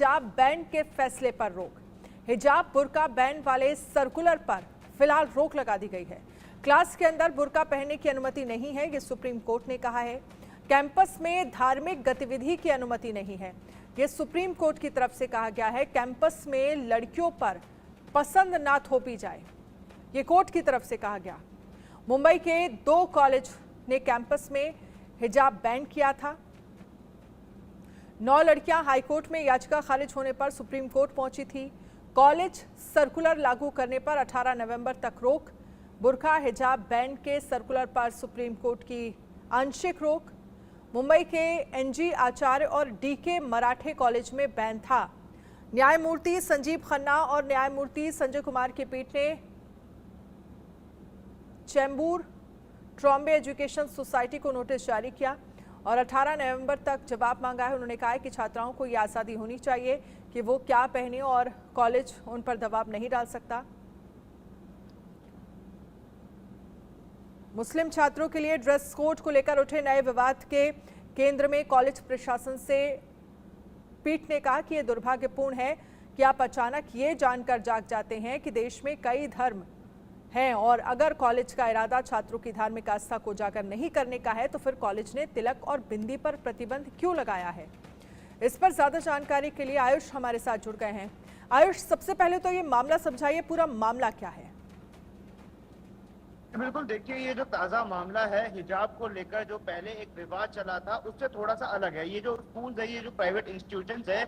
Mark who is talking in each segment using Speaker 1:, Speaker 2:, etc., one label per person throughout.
Speaker 1: हिजाब बैन के फैसले पर रोक। हिजाब बुर्का बैन वाले सर्कुलर पर फिलहाल रोक लगा दी गई है। क्लास के अंदर बुर्का पहनने की अनुमति नहीं है, ये सुप्रीम कोर्ट ने कहा है। कैंपस में धार्मिक गतिविधि की अनुमति नहीं है, ये सुप्रीम कोर्ट की तरफ से कहा गया है। कैंपस में लड़कियों पर पसंद ना थोपी जाए, ये कोर्ट की तरफ से कहा गया। मुंबई के 2 कॉलेज ने कैंपस में हिजाब बैन किया था। 9 लड़कियां हाईकोर्ट में याचिका खारिज होने पर सुप्रीम कोर्ट पहुंची थी। कॉलेज सर्कुलर लागू करने पर 18 नवंबर तक रोक। बुर्का हिजाब बैन के सर्कुलर पर सुप्रीम कोर्ट की आंशिक रोक। मुंबई के एनजी आचार्य और डीके मराठे कॉलेज में बैन था। न्यायमूर्ति संजीव खन्ना और न्यायमूर्ति संजय कुमार की पीठ ने चैम्बूर ट्रॉम्बे एजुकेशन सोसाइटी को नोटिस जारी किया और 18 नवंबर तक जवाब मांगा है। उन्होंने कहा है कि छात्राओं को ये आज़ादी होनी चाहिए कि वो क्या पहने और कॉलेज उन पर दबाव नहीं डाल सकता। मुस्लिम छात्रों के लिए ड्रेस कोड को लेकर उठे नए विवाद के केंद्र में कॉलेज प्रशासन से पीठ ने कहा कि यह दुर्भाग्यपूर्ण है कि आप अचानक ये जानकर जाग जाते हैं कि देश में कई धर्म हैं और अगर कॉलेज का इरादा छात्रों की धार्मिक आस्था को उजागर नहीं करने का है तो फिर कॉलेज ने तिलक और बिंदी पर प्रतिबंध क्यों लगाया है। इस पर ज्यादा जानकारी के लिए आयुष हमारे साथ जुड़ गए हैं। आयुष, सबसे पहले तो ये मामला समझाइए, पूरा मामला क्या है?
Speaker 2: बिल्कुल, देखिए ये जो ताजा मामला है हिजाब को लेकर, जो पहले एक विवाद चला था उससे थोड़ा सा अलग है। ये जो स्कूल है, ये जो प्राइवेट इंस्टीट्यूशंस है,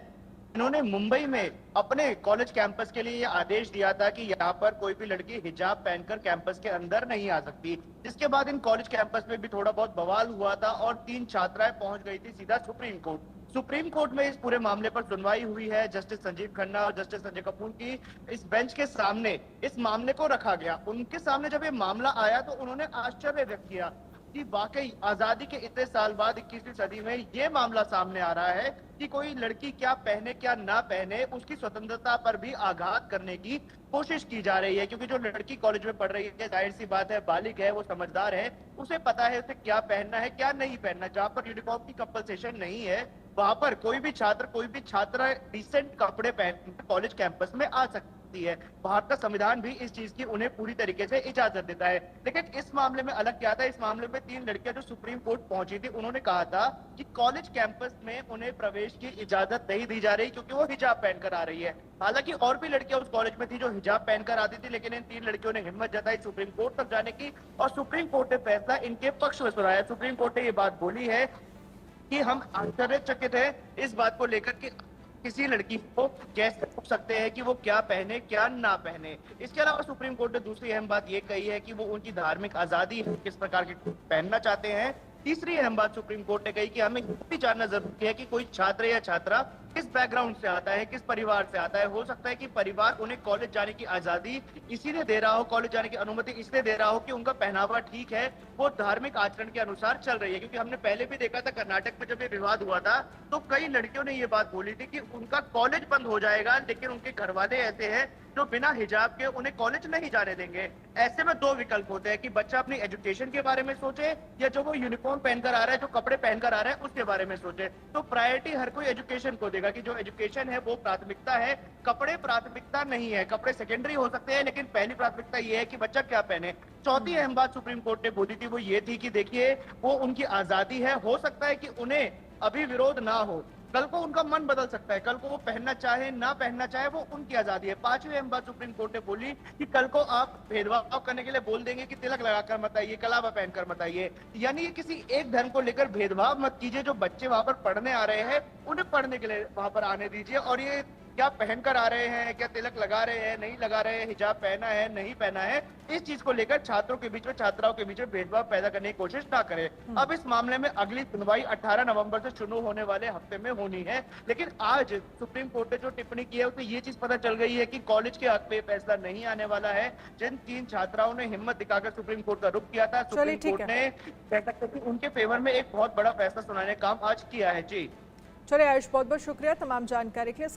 Speaker 2: इन्होंने मुंबई में अपने कॉलेज कैंपस के लिए ये आदेश दिया था कि यहाँ पर कोई भी लड़की हिजाब पहनकर कैंपस के अंदर नहीं आ सकती। जिसके बाद इन कॉलेज कैंपस में भी थोड़ा बहुत बवाल हुआ था और 3 छात्राएं पहुंच गई थी सीधा सुप्रीम कोर्ट। सुप्रीम कोर्ट में इस पूरे मामले पर सुनवाई हुई है। जस्टिस संजीव खन्ना और जस्टिस संजय कपूर की इस बेंच के सामने इस मामले को रखा गया। उनके सामने जब ये मामला आया तो उन्होंने आश्चर्य व्यक्त किया कि वाकई आजादी के इतने साल बाद 21वीं सदी में ये मामला सामने आ रहा है कि कोई लड़की क्या पहने क्या ना पहने, उसकी स्वतंत्रता पर भी आघात करने की कोशिश की जा रही है। क्योंकि जो लड़की कॉलेज में पढ़ रही है, जाहिर सी बात है, बालिग है, वो समझदार है, उसे पता है उसे क्या पहनना है क्या नहीं पहनना। जहां पर यूनिफॉर्म की कंपल्सेशन नहीं है, वहां पर कोई भी छात्र डिसेंट कपड़े पहन कॉलेज कैंपस में आ सकती है। भारत का संविधान भी इस चीज की उन्हें पूरी तरीके से इजाजत देता है। लेकिन इस मामले में अलग क्या था, इस मामले में 3 लड़कियां जो सुप्रीम कोर्ट पहुंची थी, उन्होंने कहा था कि कॉलेज कैंपस में उन्हें प्रवेश की इजाजत नहीं दी जा रही क्योंकि वो हिजाब पहनकर आ रही है। हालांकि और भी लड़कियां उस कॉलेज में थी जो हिजाब पहनकर आती थी, लेकिन इन 3 लड़कियों ने हिम्मत जताई सुप्रीम कोर्ट तक जाने की और सुप्रीम कोर्ट ने फैसला इनके पक्ष में सुनाया। सुप्रीम कोर्ट ने ये बात बोली है कि हम आश्चर्यचकित है इस बात को लेकर कि किसी लड़की को कैसे पूछ सकते हैं कि वो क्या पहने क्या ना पहने। इसके अलावा सुप्रीम कोर्ट ने दूसरी अहम बात ये कही है कि वो उनकी धार्मिक आजादी है, किस प्रकार के पहनना चाहते हैं। तीसरी अहम बात सुप्रीम कोर्ट ने कही कि हमें ये भी जानना जरूरी है कि कोई छात्र या छात्रा किस बैकग्राउंड से आता है, किस परिवार से आता है। हो सकता है कि परिवार उन्हें कॉलेज जाने की आजादी इसीलिए दे रहा हो, कॉलेज जाने की अनुमति इसलिए दे रहा हो कि उनका पहनावा ठीक है, वो धार्मिक आचरण के अनुसार चल रही है। क्योंकि हमने पहले भी देखा था कर्नाटक में जब ये विवाद हुआ था तो कई लड़कियों ने ये बात बोली थी कि उनका कॉलेज बंद हो जाएगा, लेकिन उनके घर वाले ऐसे हैं जो बिना हिजाब के उन्हें कॉलेज नहीं जाने देंगे। ऐसे में 2 विकल्प होते हैं कि बच्चा अपनी एजुकेशन के बारे में सोचे या जो वो यूनिफॉर्म पहनकर आ रहा है, जो कपड़े पहनकर आ रहा है, उसके बारे में सोचे। तो प्रायोरिटी हर कोई एजुकेशन को देगा कि जो एजुकेशन है वो प्राथमिकता है, कपड़े प्राथमिकता नहीं है। कपड़े सेकेंडरी हो सकते हैं, लेकिन पहली प्राथमिकता ये है कि बच्चा क्या पहने। चौथी अहम बात सुप्रीम कोर्ट ने बोली थी वो ये थी कि देखिए वो उनकी आजादी है, हो सकता है कि उन्हें अभी विरोध ना हो, कल को उनका मन बदल सकता है, कल को वो पहनना चाहे ना पहनना चाहे, वो उनकी आजादी है। 5वीं अहम बात सुप्रीम कोर्ट ने बोली कि कल को आप भेदभाव करने के लिए बोल देंगे कि तिलक लगाकर मत आइए, कलावा पहनकर मत आइए, यानी किसी एक धर्म को लेकर भेदभाव मत कीजिए। जो बच्चे वहां पर पढ़ने आ रहे हैं उन्हें पढ़ने के लिए वहां पर आने दीजिए। और ये क्या पहनकर आ रहे हैं, क्या तिलक लगा रहे हैं नहीं लगा रहे हैं, हिजाब पहना है नहीं पहना है, इस चीज को लेकर छात्रों के बीच में छात्राओं के बीच में भेदभाव पैदा करने की कोशिश ना करें। अब इस मामले में अगली सुनवाई 18 नवंबर से शुरू होने वाले हफ्ते में होनी है। लेकिन आज सुप्रीम कोर्ट ने जो टिप्पणी की है उससे ये चीज पता चल गई है कि कॉलेज के हक में फैसला नहीं आने वाला है। जिन 3 छात्राओं ने हिम्मत दिखाकर सुप्रीम कोर्ट का रुख किया था, सुप्रीम कोर्ट ने कह सकते कि उनके फेवर में एक बहुत बड़ा फैसला सुनाने का काम आज किया है। जी
Speaker 1: चलिए आयुष, बहुत बहुत शुक्रिया तमाम जानकारी के लिए।